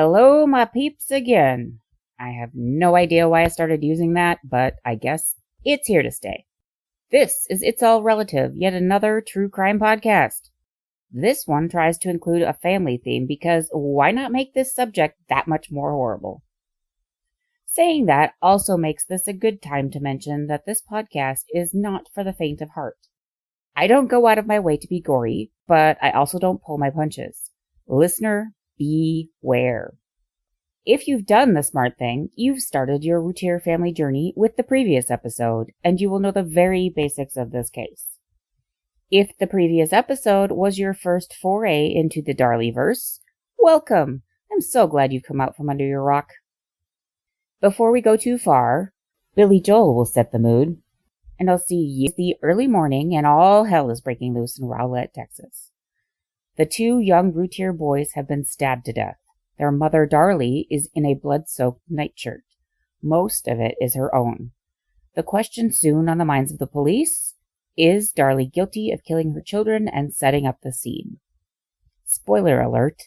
Hello, my peeps again. I have no idea why I started using that, but I guess it's here to stay. This is It's All Relative, yet another true crime podcast. This one tries to include a family theme because why not make this subject that much more horrible? Saying that also makes this a good time to mention that this podcast is not for the faint of heart. I don't go out of my way to be gory, but I also don't pull my punches. Listener, beware. If you've done the smart thing, you've started your Routier family journey with the previous episode, and you will know the very basics of this case. If the previous episode was your first foray into the Darlie verse, welcome! I'm so glad you've come out from under your rock. Before we go too far, Billy Joel will set the mood, and I'll see you the early morning and all hell is breaking loose in Rowlett, Texas. The two young Routier boys have been stabbed to death. Their mother, Darlie, is in a blood-soaked nightshirt. Most of it is her own. The question soon on the minds of the police, is Darlie guilty of killing her children and setting up the scene? Spoiler alert,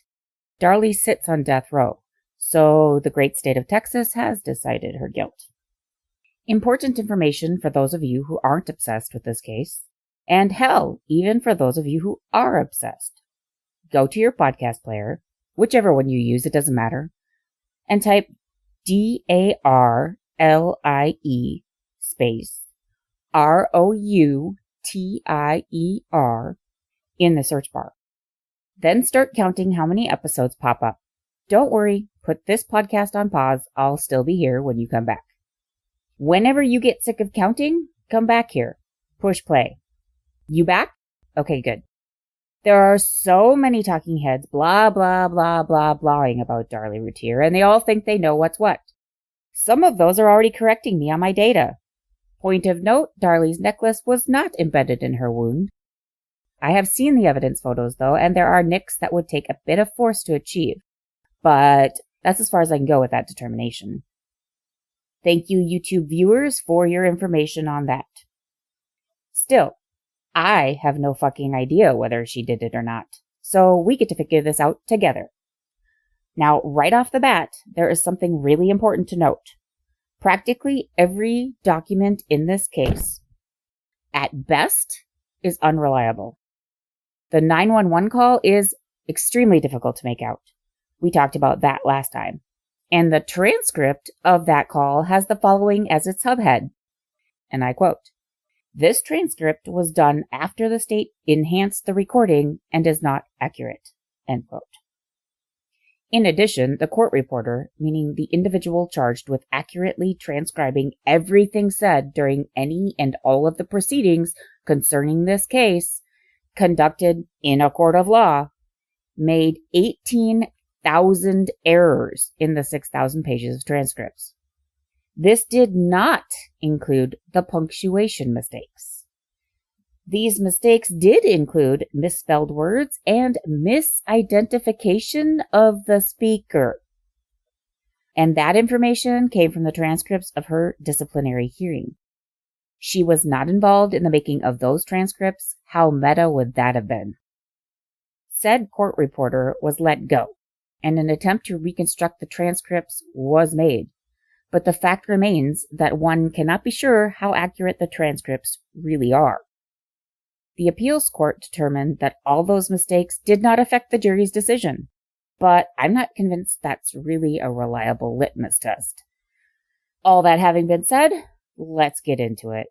Darlie sits on death row, so the great state of Texas has decided her guilt. Important information for those of you who aren't obsessed with this case, and hell, even for those of you who are obsessed. Go to your podcast player, whichever one you use, it doesn't matter, and type DARLIE space ROUTIER in the search bar. Then start counting how many episodes pop up. Don't worry, put this podcast on pause. I'll still be here when you come back. Whenever you get sick of counting, come back here. Push play. You back? Okay, good. There are so many talking heads blah, blah, blah, blah, blahing about Darlie Routier, and they all think they know what's what. Some of those are already correcting me on my data. Point of note, Darlie's necklace was not embedded in her wound. I have seen the evidence photos, though, and there are nicks that would take a bit of force to achieve. But that's as far as I can go with that determination. Thank you, YouTube viewers, for your information on that. Still, I have no fucking idea whether she did it or not, so we get to figure this out together. Now, right off the bat, there is something really important to note. Practically every document in this case, at best, is unreliable. The 911 call is extremely difficult to make out. We talked about that last time. And the transcript of that call has the following as its subhead, and I quote, "This transcript was done after the state enhanced the recording and is not accurate," end quote. In addition, the court reporter, meaning the individual charged with accurately transcribing everything said during any and all of the proceedings concerning this case, conducted in a court of law, made 18,000 errors in the 6,000 pages of transcripts. This did not include the punctuation mistakes. These mistakes did include misspelled words and misidentification of the speaker. And that information came from the transcripts of her disciplinary hearing. She was not involved in the making of those transcripts. How meta would that have been? Said court reporter was let go, and an attempt to reconstruct the transcripts was made. But the fact remains that one cannot be sure how accurate the transcripts really are. The appeals court determined that all those mistakes did not affect the jury's decision, but I'm not convinced that's really a reliable litmus test. All that having been said, let's get into it.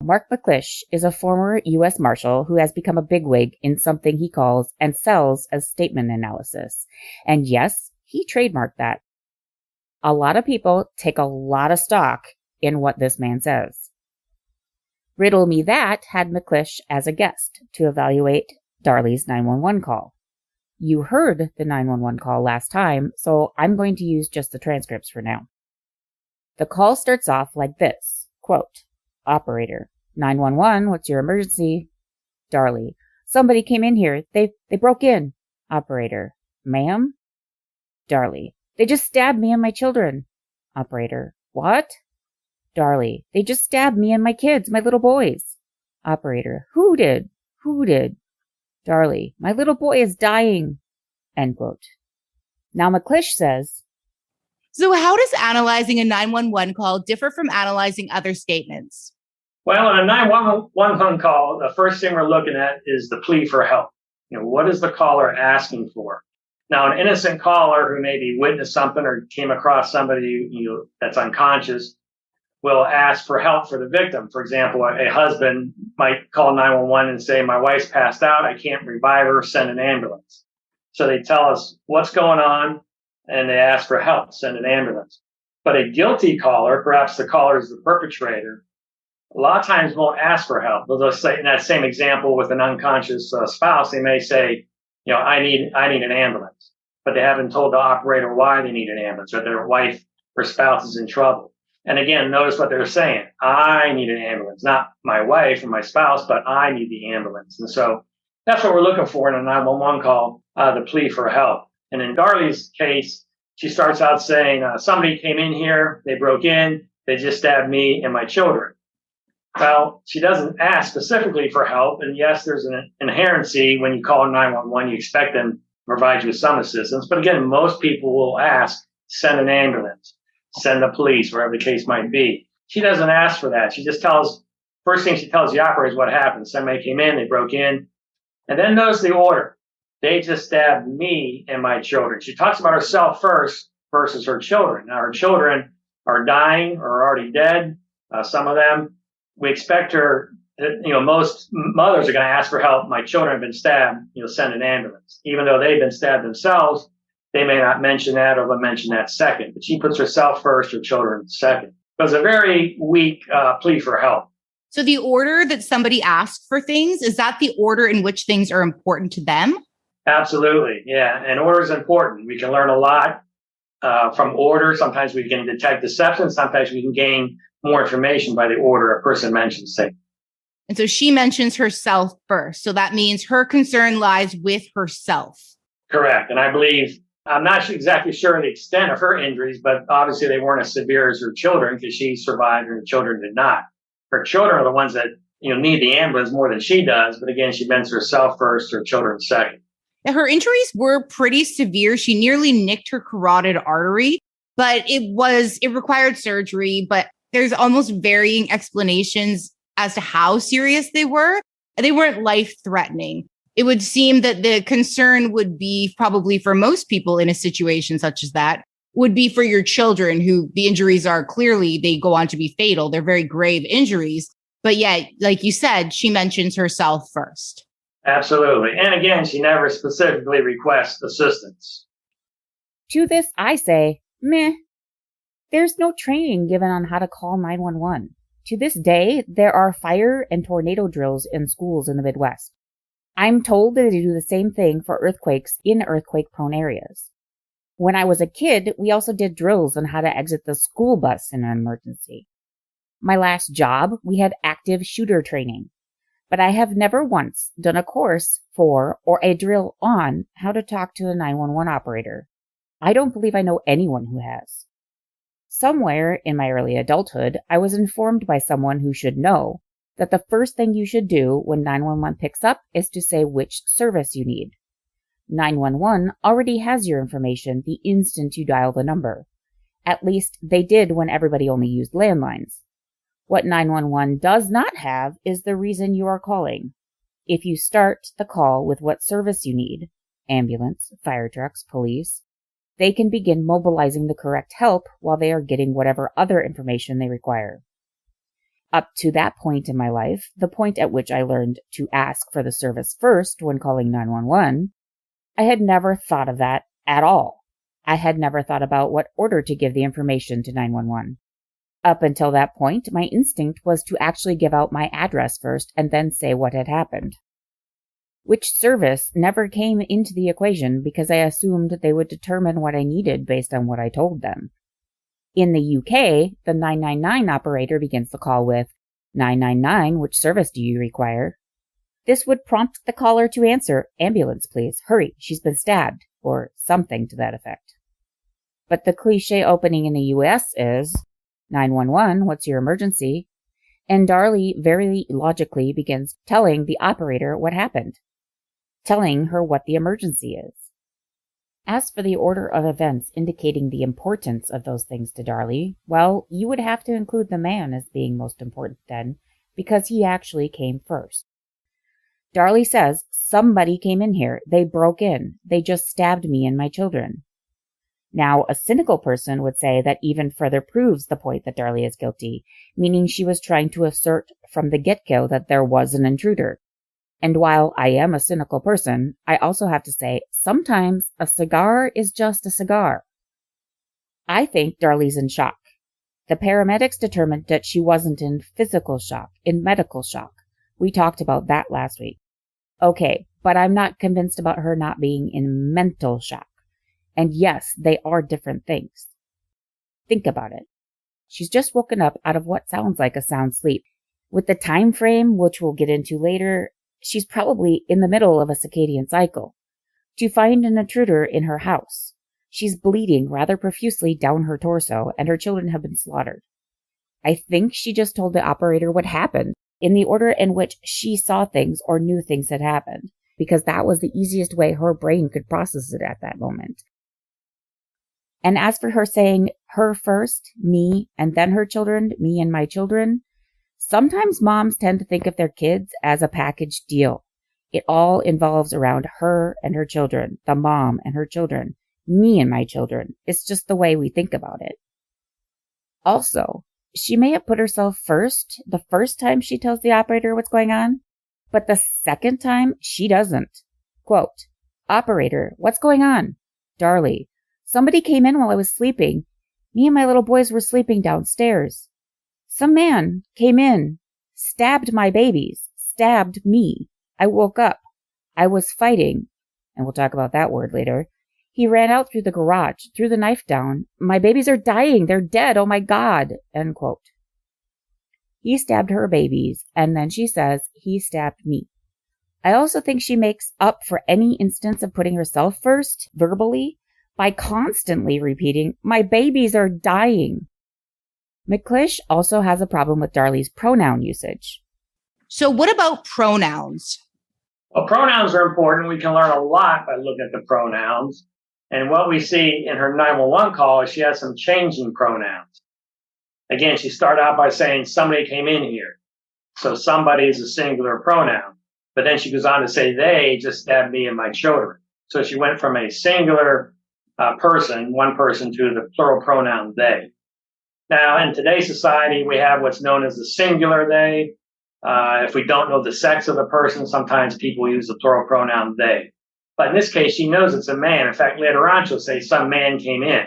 Mark McClish is a former U.S. Marshal who has become a bigwig in something he calls and sells as statement analysis. And yes, he trademarked that. A lot of people take a lot of stock in what this man says. Riddle Me That had McClish as a guest to evaluate Darlie's 911 call. You heard the 911 call last time, so I'm going to use just the transcripts for now. The call starts off like this, quote, "Operator, 911, what's your emergency?" Darlie, "Somebody came in here. They broke in." Operator, "Ma'am?" Darlie, "They just stabbed me and my children." Operator, "What?" Darlie, "They just stabbed me and my kids, my little boys." Operator, Who did? Darlie, "My little boy is dying." End quote. Now, McClish says, so how does analyzing a 911 call differ from analyzing other statements? Well, in a 911 call, the first thing we're looking at is the plea for help. What is the caller asking for? Now, an innocent caller who maybe witnessed something or came across somebody that's unconscious will ask for help for the victim. For example, a husband might call 911 and say, my wife's passed out, I can't revive her, send an ambulance. So they tell us what's going on, and they ask for help, send an ambulance. But a guilty caller, perhaps the caller is the perpetrator, a lot of times won't ask for help. They'll just say, in that same example with an unconscious spouse, they may say, I need an ambulance, but they haven't told the operator why they need an ambulance, or their wife or spouse is in trouble. And again, notice what they're saying. I need an ambulance, not my wife or my spouse, but I need the ambulance. And so that's what we're looking for in a 911 call, the plea for help. And in Darlie's case, she starts out saying, somebody came in here, they broke in, they just stabbed me and my children. Well, she doesn't ask specifically for help. And yes, there's an inherency when you call 911, you expect them to provide you with some assistance. But again, most people will ask, send an ambulance, send the police, wherever the case might be. She doesn't ask for that. She just first thing she tells the operator is what happened. Somebody came in, they broke in. And then notice the order. They just stabbed me and my children. She talks about herself first versus her children. Now, her children are dying or are already dead, some of them. We expect her, most mothers are going to ask for help. My children have been stabbed, send an ambulance. Even though they've been stabbed themselves, they may not mention that, or they'll mention that second. But she puts herself first, her children second. It was a very weak plea for help. So the order that somebody asks for things, is that the order in which things are important to them? Absolutely, yeah. And order is important. We can learn a lot from order. Sometimes we can detect deception. Sometimes we can gain more information by the order a person mentions things. And so she mentions herself first. So that means her concern lies with herself. Correct. And I believe, I'm not exactly sure the extent of her injuries, but obviously they weren't as severe as her children because she survived and her children did not. Her children are the ones that need the ambulance more than she does. But again, she mentions herself first, her children second. Her injuries were pretty severe. She nearly nicked her carotid artery, but it required surgery. But there's almost varying explanations as to how serious they were. They weren't life-threatening. It would seem that the concern would be, probably for most people in a situation such as that, would be for your children, who the injuries are clearly, they go on to be fatal. They're very grave injuries. But yet, like you said, she mentions herself first. Absolutely. And again, she never specifically requests assistance. To this, I say, meh. There's no training given on how to call 911. To this day, there are fire and tornado drills in schools in the Midwest. I'm told that they do the same thing for earthquakes in earthquake-prone areas. When I was a kid, we also did drills on how to exit the school bus in an emergency. My last job, we had active shooter training. But I have never once done a course for or a drill on how to talk to a 911 operator. I don't believe I know anyone who has. Somewhere in my early adulthood, I was informed by someone who should know that the first thing you should do when 911 picks up is to say which service you need. 911 already has your information the instant you dial the number. At least they did when everybody only used landlines. What 911 does not have is the reason you are calling. If you start the call with what service you need, ambulance, fire trucks, police, they can begin mobilizing the correct help while they are getting whatever other information they require. Up to that point in my life, the point at which I learned to ask for the service first when calling 911, I had never thought of that at all. I had never thought about what order to give the information to 911. Up until that point, my instinct was to actually give out my address first and then say what had happened. Which service never came into the equation because I assumed they would determine what I needed based on what I told them. In the UK, the 999 operator begins the call with, 999, which service do you require? This would prompt the caller to answer, ambulance please, hurry, she's been stabbed, or something to that effect. But the cliche opening in the US is, 911, what's your emergency? And Darlie very logically begins telling the operator what happened, telling her what the emergency is. As for the order of events indicating the importance of those things to Darlie, well, you would have to include the man as being most important then, because he actually came first. Darlie says, somebody came in here. They broke in. They just stabbed me and my children. Now, a cynical person would say that even further proves the point that Darlie is guilty, meaning she was trying to assert from the get-go that there was an intruder. And while I am a cynical person, I also have to say, sometimes a cigar is just a cigar. I think Darlie's in shock. The paramedics determined that she wasn't in physical shock, in medical shock. We talked about that last week. Okay, but I'm not convinced about her not being in mental shock. And yes, they are different things. Think about it. She's just woken up out of what sounds like a sound sleep. With the time frame, which we'll get into later, she's probably in the middle of a circadian cycle. To find an intruder in her house. She's bleeding rather profusely down her torso, and her children have been slaughtered. I think she just told the operator what happened, in the order in which she saw things or knew things had happened, because that was the easiest way her brain could process it at that moment. And as for her saying her first, me, and then her children, me and my children, sometimes moms tend to think of their kids as a package deal. It all involves around her and her children, the mom and her children, me and my children. It's just the way we think about it. Also, she may have put herself first the first time she tells the operator what's going on, but the second time she doesn't. Quote, operator, what's going on? Darlie, somebody came in while I was sleeping. Me and my little boys were sleeping downstairs. Some man came in, stabbed my babies, stabbed me. I woke up. I was fighting, and we'll talk about that word later. He ran out through the garage, threw the knife down. My babies are dying. They're dead. Oh my God. End quote. He stabbed her babies, and then she says he stabbed me. I also think she makes up for any instance of putting herself first, verbally, by constantly repeating, my babies are dying. McClish also has a problem with Darlie's pronoun usage. So what about pronouns? Well, pronouns are important. We can learn a lot by looking at the pronouns. And what we see in her 911 call is she has some changing pronouns. Again, she started out by saying somebody came in here. So somebody is a singular pronoun. But then she goes on to say they just stabbed me and my children. So she went from a singular person, one person, to the plural pronoun they. Now, in today's society, we have what's known as the singular they. If we don't know the sex of the person, sometimes people use the plural pronoun they. But in this case, she knows it's a man. In fact, later on, she'll say some man came in.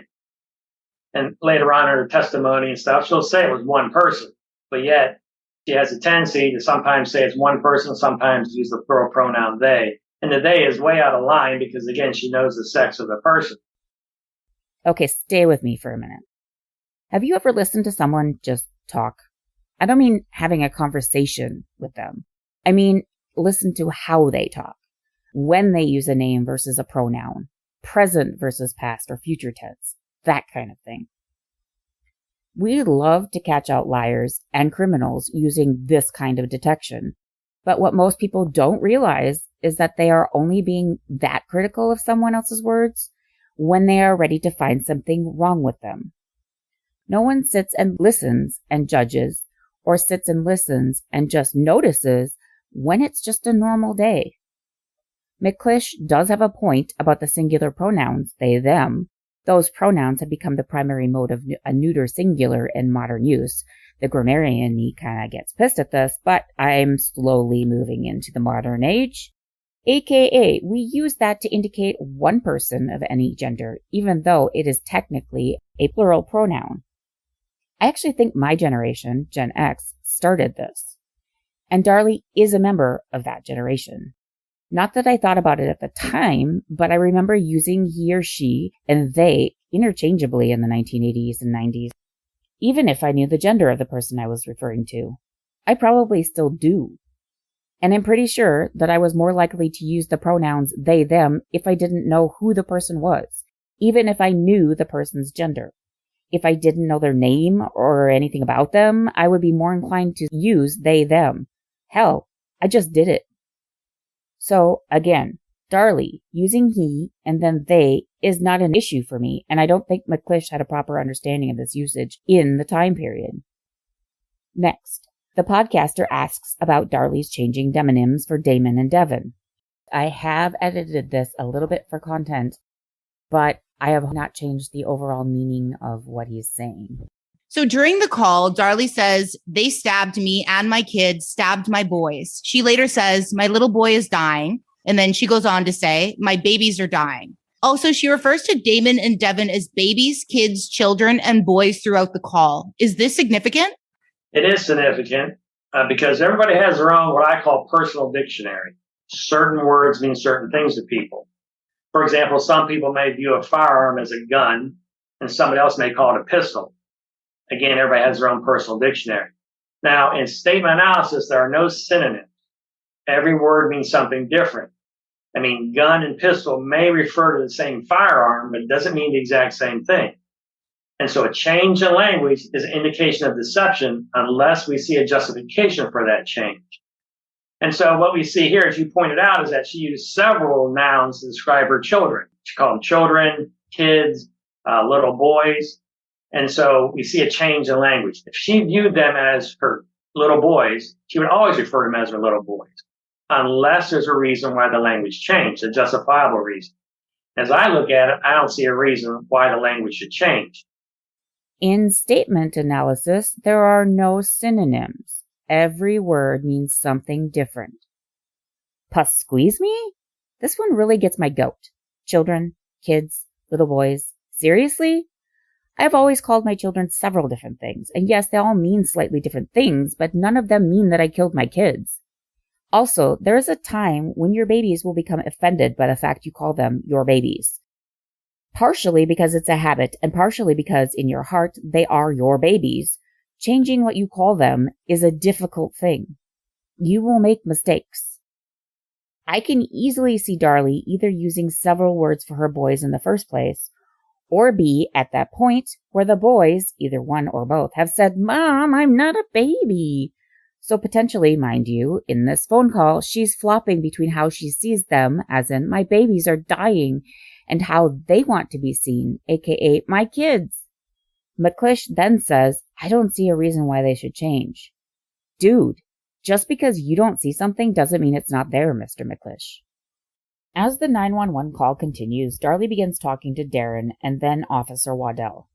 And later on in her testimony and stuff, she'll say it was one person. But yet, she has a tendency to sometimes say it's one person, sometimes use the plural pronoun they. And the they is way out of line because, again, she knows the sex of the person. Okay, stay with me for a minute. Have you ever listened to someone just talk? I don't mean having a conversation with them. I mean, listen to how they talk. When they use a name versus a pronoun. Present versus past or future tense. That kind of thing. We love to catch out liars and criminals using this kind of detection. But what most people don't realize is that they are only being that critical of someone else's words when they are ready to find something wrong with them. No one sits and listens and judges, or sits and listens and just notices when it's just a normal day. McClish does have a point about the singular pronouns, they, them. Those pronouns have become the primary mode of a neuter singular in modern use. The grammarian in me kind of gets pissed at this, but I'm slowly moving into the modern age. AKA, we use that to indicate one person of any gender, even though it is technically a plural pronoun. I actually think my generation, Gen X, started this. And Darlie is a member of that generation. Not that I thought about it at the time, but I remember using he or she and they interchangeably in the 1980s and 90s, even if I knew the gender of the person I was referring to. I probably still do. And I'm pretty sure that I was more likely to use the pronouns they, them if I didn't know who the person was, even if I knew the person's gender. If I didn't know their name or anything about them, I would be more inclined to use they, them. Hell, I just did it. So, again, Darlie, using he and then they is not an issue for me, and I don't think McClish had a proper understanding of this usage in the time period. Next, the podcaster asks about Darlie's changing demonyms for Damon and Devon. I have edited this a little bit for content, but I have not changed the overall meaning of what he's saying. So during the call, Darlie says, they stabbed me and my kids, stabbed my boys. She later says, my little boy is dying. And then she goes on to say, my babies are dying. Also, she refers to Damon and Devon as babies, kids, children, and boys throughout the call. Is this significant? It is significant because everybody has their own, what I call personal dictionary. Certain words mean certain things to people. For example, some people may view a firearm as a gun, and somebody else may call it a pistol. Again, everybody has their own personal dictionary. Now, in statement analysis, there are no synonyms. Every word means something different. I mean, gun and pistol may refer to the same firearm, but it doesn't mean the exact same thing. And so a change in language is an indication of deception unless we see a justification for that change. And so what we see here, as you pointed out, is that she used several nouns to describe her children. She called them children, kids, little boys. And so we see a change in language. If she viewed them as her little boys, she would always refer to them as her little boys, unless there's a reason why the language changed, a justifiable reason. As I look at it, I don't see a reason why the language should change. In statement analysis, there are no synonyms. Every word means something different. Puss squeeze me? This one really gets my goat. Children, kids, little boys. Seriously? I've always called my children several different things, and yes, they all mean slightly different things, but none of them mean that I killed my kids. Also, there is a time when your babies will become offended by the fact you call them your babies. Partially because it's a habit, and partially because in your heart they are your babies. Changing what you call them is a difficult thing. You will make mistakes. I can easily see Darlie either using several words for her boys in the first place, or be at that point where the boys, either one or both, have said, Mom, I'm not a baby. So potentially, mind you, in this phone call, she's flopping between how she sees them, as in, my babies are dying, and how they want to be seen, aka my kids. McClish then says, I don't see a reason why they should change. Dude, just because you don't see something doesn't mean it's not there, Mr. McClish. As the 911 call continues, Darlie begins talking to Darren and then Officer Waddell.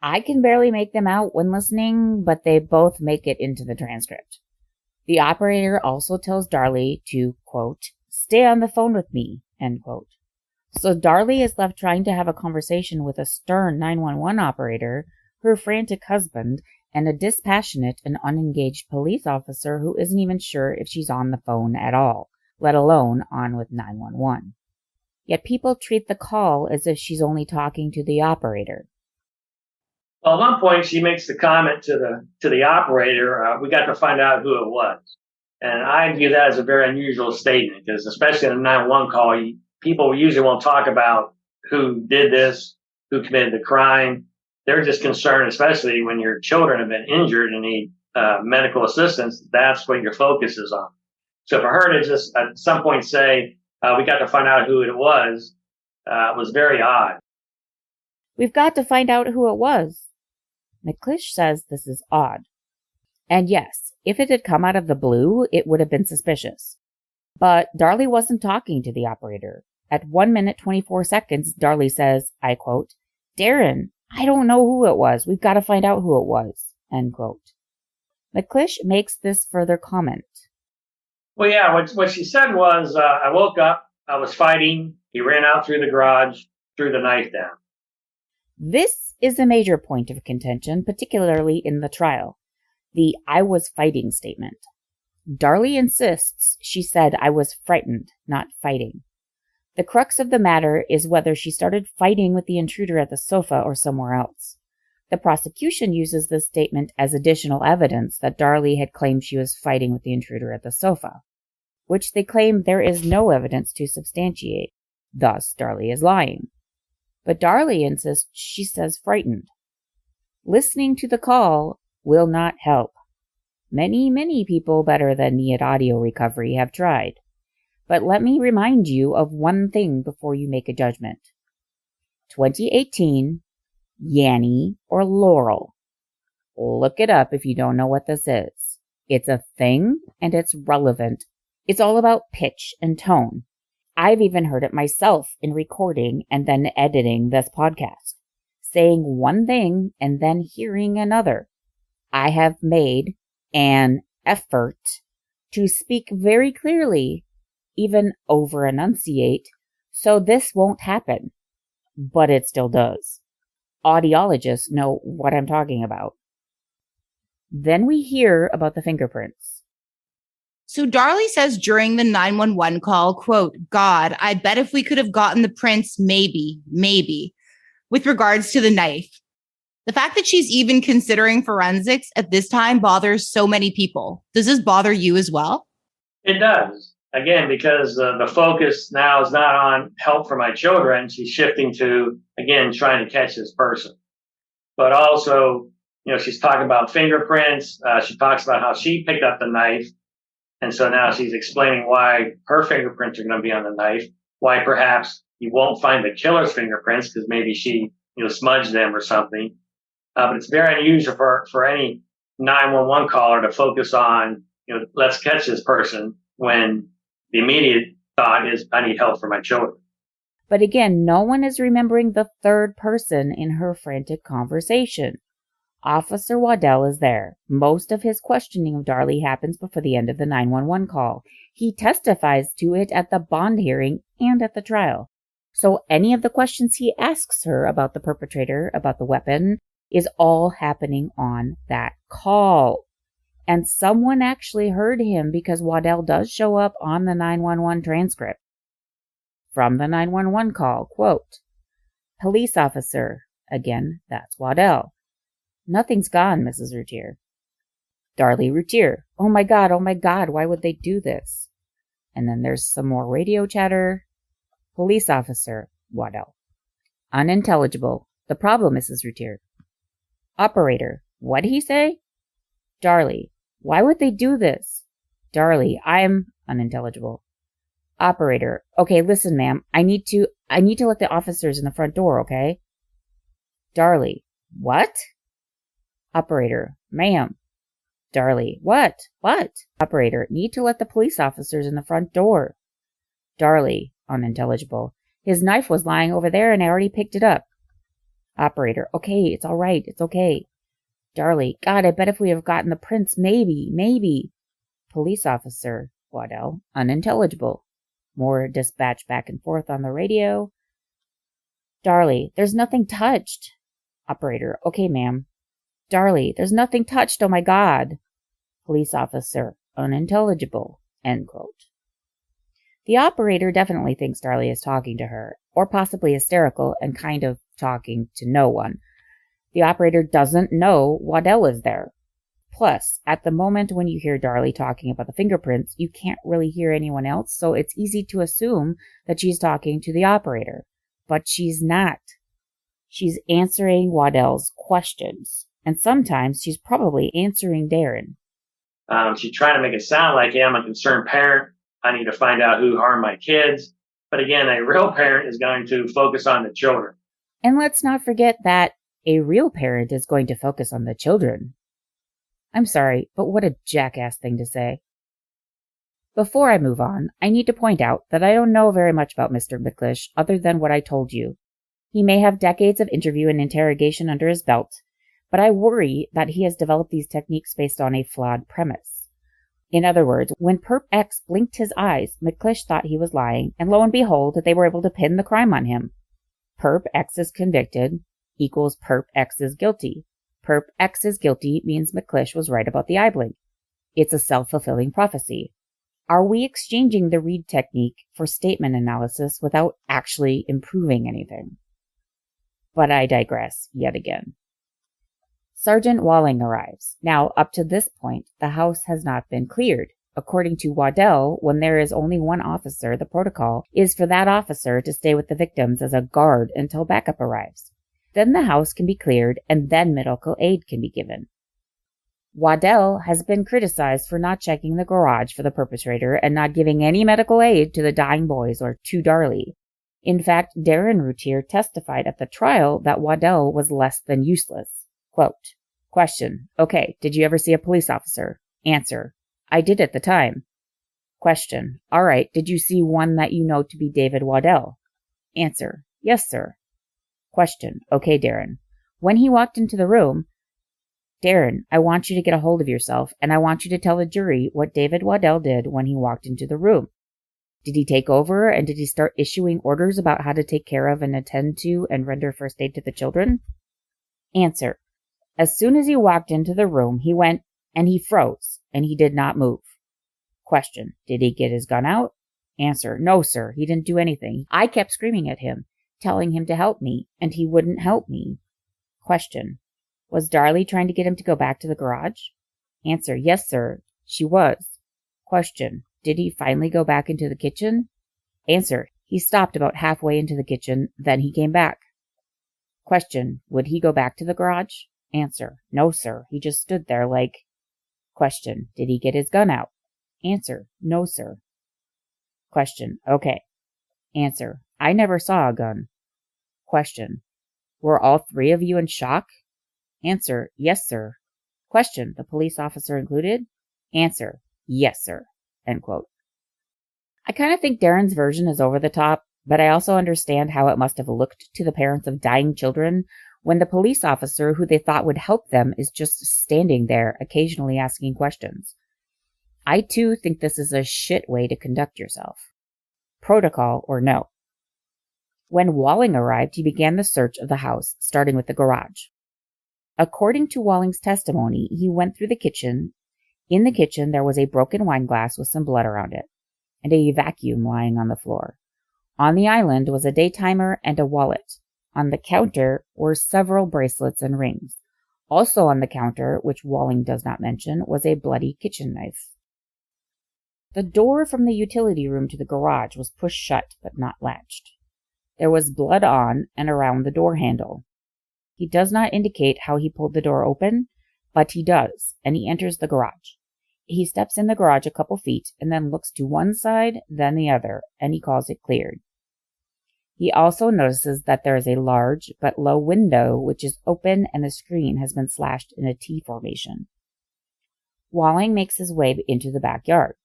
I can barely make them out when listening, but they both make it into the transcript. The operator also tells Darlie to, quote, stay on the phone with me, end quote. So Darlie is left trying to have a conversation with a stern 911 operator, her frantic husband, and a dispassionate and unengaged police officer who isn't even sure if she's on the phone at all, let alone on with 911. Yet people treat the call as if she's only talking to the operator. Well, at one point, she makes the comment to the operator, we got to find out who it was. And I view that as a very unusual statement, because especially in a 911 call, people usually won't talk about who did this, who committed the crime. They're just concerned, especially when your children have been injured and need medical assistance. That's what your focus is on. So for her to just at some point say, we got to find out who it was very odd. We've got to find out who it was. McClish says this is odd. And yes, if it had come out of the blue, it would have been suspicious. But Darlie wasn't talking to the operator. At 1 minute 24 seconds, Darlie says, I quote, Darren, I don't know who it was. We've got to find out who it was, end quote. McClish makes this further comment. Well, yeah, what she said was, I woke up, I was fighting, he ran out through the garage, threw the knife down. This is a major point of contention, particularly in the trial. The I was fighting statement. Darlie insists she said I was frightened, not fighting. The crux of the matter is whether she started fighting with the intruder at the sofa or somewhere else. The prosecution uses this statement as additional evidence that Darlie had claimed she was fighting with the intruder at the sofa, which they claim there is no evidence to substantiate. Thus, Darlie is lying. But Darlie insists she says frightened. Listening to the call will not help. Many, many people better than me at audio recovery have tried. But let me remind you of one thing before you make a judgment. 2018, Yanny or Laurel. Look it up if you don't know what this is. It's a thing and it's relevant. It's all about pitch and tone. I've even heard it myself in recording and then editing this podcast. Saying one thing and then hearing another. I have made an effort to speak very clearly, even over-enunciate, so this won't happen. But it still does. Audiologists know what I'm talking about. Then we hear about the fingerprints. So Darlie says during the 911 call, quote, God, I bet if we could have gotten the prints, maybe, with regards to the knife. The fact that she's even considering forensics at this time bothers so many people. Does this bother you as well? It does. Again, because the focus now is not on help for my children. She's shifting to, again, trying to catch this person. But also, she's talking about fingerprints. She talks about how she picked up the knife. And so now she's explaining why her fingerprints are going to be on the knife, why perhaps you won't find the killer's fingerprints because maybe she, smudged them or something. But it's very unusual for any 911 caller to focus on, let's catch this person when the immediate thought is, I need help for my children. But again, no one is remembering the third person in her frantic conversation. Officer Waddell is there. Most of his questioning of Darlie happens before the end of the 911 call. He testifies to it at the bond hearing and at the trial. So any of the questions he asks her about the perpetrator, about the weapon, is all happening on that call. And someone actually heard him because Waddell does show up on the 911 transcript. From the 911 call, quote, police officer, again, that's Waddell. Nothing's gone, Mrs. Routier. Darlie Routier, oh my God, why would they do this? And then there's some more radio chatter. Police officer, Waddell. Unintelligible. The problem, Mrs. Routier. Operator, what'd he say? Darlie, why would they do this? Darlie, I'm unintelligible. Operator, okay, listen, ma'am. I need to let the officers in the front door, okay? Darlie, what? Operator, ma'am. Darlie, what? Operator, need to let the police officers in the front door. Darlie, unintelligible. His knife was lying over there and I already picked it up. Operator, okay, it's all right, it's okay. Darlie, God, I bet if we have gotten the prints, maybe. Police officer, Waddell, unintelligible. More dispatch back and forth on the radio. Darlie, there's nothing touched. Operator, okay, ma'am. Darlie, there's nothing touched, oh my God. Police officer, unintelligible, end quote. The operator definitely thinks Darlie is talking to her, or possibly hysterical and kind of talking to no one. The operator doesn't know Waddell is there. Plus, at the moment when you hear Darlie talking about the fingerprints, you can't really hear anyone else, so it's easy to assume that she's talking to the operator. But she's not. She's answering Waddell's questions. And sometimes she's probably answering Darren. She's trying to make it sound like, I'm a concerned parent. I need to find out who harmed my kids. But again, a real parent is going to focus on the children. And let's not forget that a real parent is going to focus on the children. I'm sorry, but what a jackass thing to say. Before I move on, I need to point out that I don't know very much about Mr. McClish other than what I told you. He may have decades of interview and interrogation under his belt, but I worry that he has developed these techniques based on a flawed premise. In other words, when Perp X blinked his eyes, McClish thought he was lying, and lo and behold, they were able to pin the crime on him. Perp X is convicted equals Perp X is guilty. Perp X is guilty means McClish was right about the eye blink. It's a self-fulfilling prophecy. Are we exchanging the Reed technique for statement analysis without actually improving anything? But I digress yet again. Sergeant Walling arrives. Now, up to this point, the house has not been cleared. According to Waddell, when there is only one officer, the protocol is for that officer to stay with the victims as a guard until backup arrives. Then the house can be cleared, and then medical aid can be given. Waddell has been criticized for not checking the garage for the perpetrator and not giving any medical aid to the dying boys or to Darlie. In fact, Darren Routier testified at the trial that Waddell was less than useless. Quote, question, okay, did you ever see a police officer? Answer, I did at the time. Question, all right, did you see one that you know to be David Waddell? Answer, yes, sir. Question, okay, Darren. When he walked into the room, Darren, I want you to get a hold of yourself, and I want you to tell the jury what David Waddell did when he walked into the room. Did he take over, and did he start issuing orders about how to take care of and attend to and render first aid to the children? Answer, as soon as he walked into the room, he went and he froze, and he did not move. Question, did he get his gun out? Answer, no, sir, he didn't do anything. I kept screaming at him, telling him to help me, and he wouldn't help me. Question, was Darlie trying to get him to go back to the garage? Answer, yes, sir, she was. Question, did he finally go back into the kitchen? Answer, he stopped about halfway into the kitchen, then he came back. Question, would he go back to the garage? Answer, no, sir, he just stood there like... Question, did he get his gun out? Answer, no, sir. Question, okay. Answer, I never saw a gun. Question, were all three of you in shock? Answer, yes, sir. Question, the police officer included? Answer, yes, sir. End quote. I kind of think Darren's version is over the top, but I also understand how it must have looked to the parents of dying children when the police officer who they thought would help them is just standing there, occasionally asking questions. I too think this is a shit way to conduct yourself. Protocol or no. When Walling arrived, he began the search of the house, starting with the garage. According to Walling's testimony, he went through the kitchen. In the kitchen, there was a broken wine glass with some blood around it, and a vacuum lying on the floor. On the island was a day timer and a wallet. On the counter were several bracelets and rings. Also on the counter, which Walling does not mention, was a bloody kitchen knife. The door from the utility room to the garage was pushed shut but not latched. There was blood on and around the door handle. He does not indicate how he pulled the door open, but he does, and he enters the garage. He steps in the garage a couple feet and then looks to one side, then the other, and he calls it cleared. He also notices that there is a large but low window which is open and the screen has been slashed in a T formation. Walling makes his way into the backyard.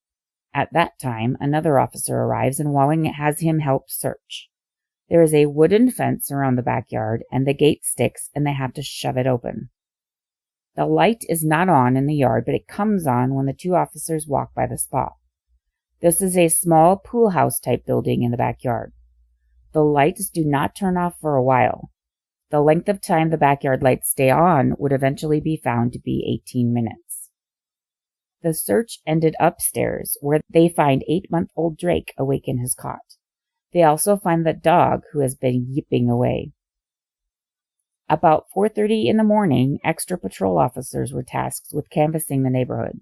At that time, another officer arrives and Walling has him help search. There is a wooden fence around the backyard and the gate sticks and they have to shove it open. The light is not on in the yard, but it comes on when the two officers walk by the spot. This is a small pool house type building in the backyard. The lights do not turn off for a while. The length of time the backyard lights stay on would eventually be found to be 18 minutes. The search ended upstairs, where they find 8-month-old Drake awake in his cot. They also find the dog, who has been yipping away. About 4:30 in the morning, extra patrol officers were tasked with canvassing the neighborhood.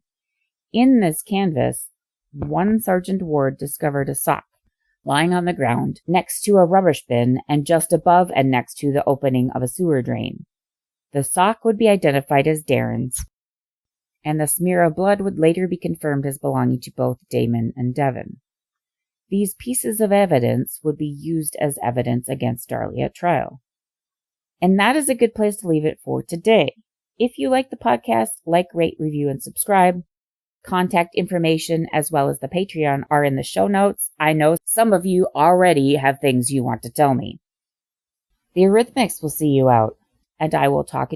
In this canvass, one Sergeant Ward discovered a sock lying on the ground next to a rubbish bin and just above and next to the opening of a sewer drain. The sock would be identified as Darren's, and the smear of blood would later be confirmed as belonging to both Damon and Devon. These pieces of evidence would be used as evidence against Darlie at trial. And that is a good place to leave it for today. If you like the podcast, like, rate, review, and subscribe. Contact information as well as the Patreon are in the show notes. I know some of you already have things you want to tell me. The Eurythmics will see you out, and I will talk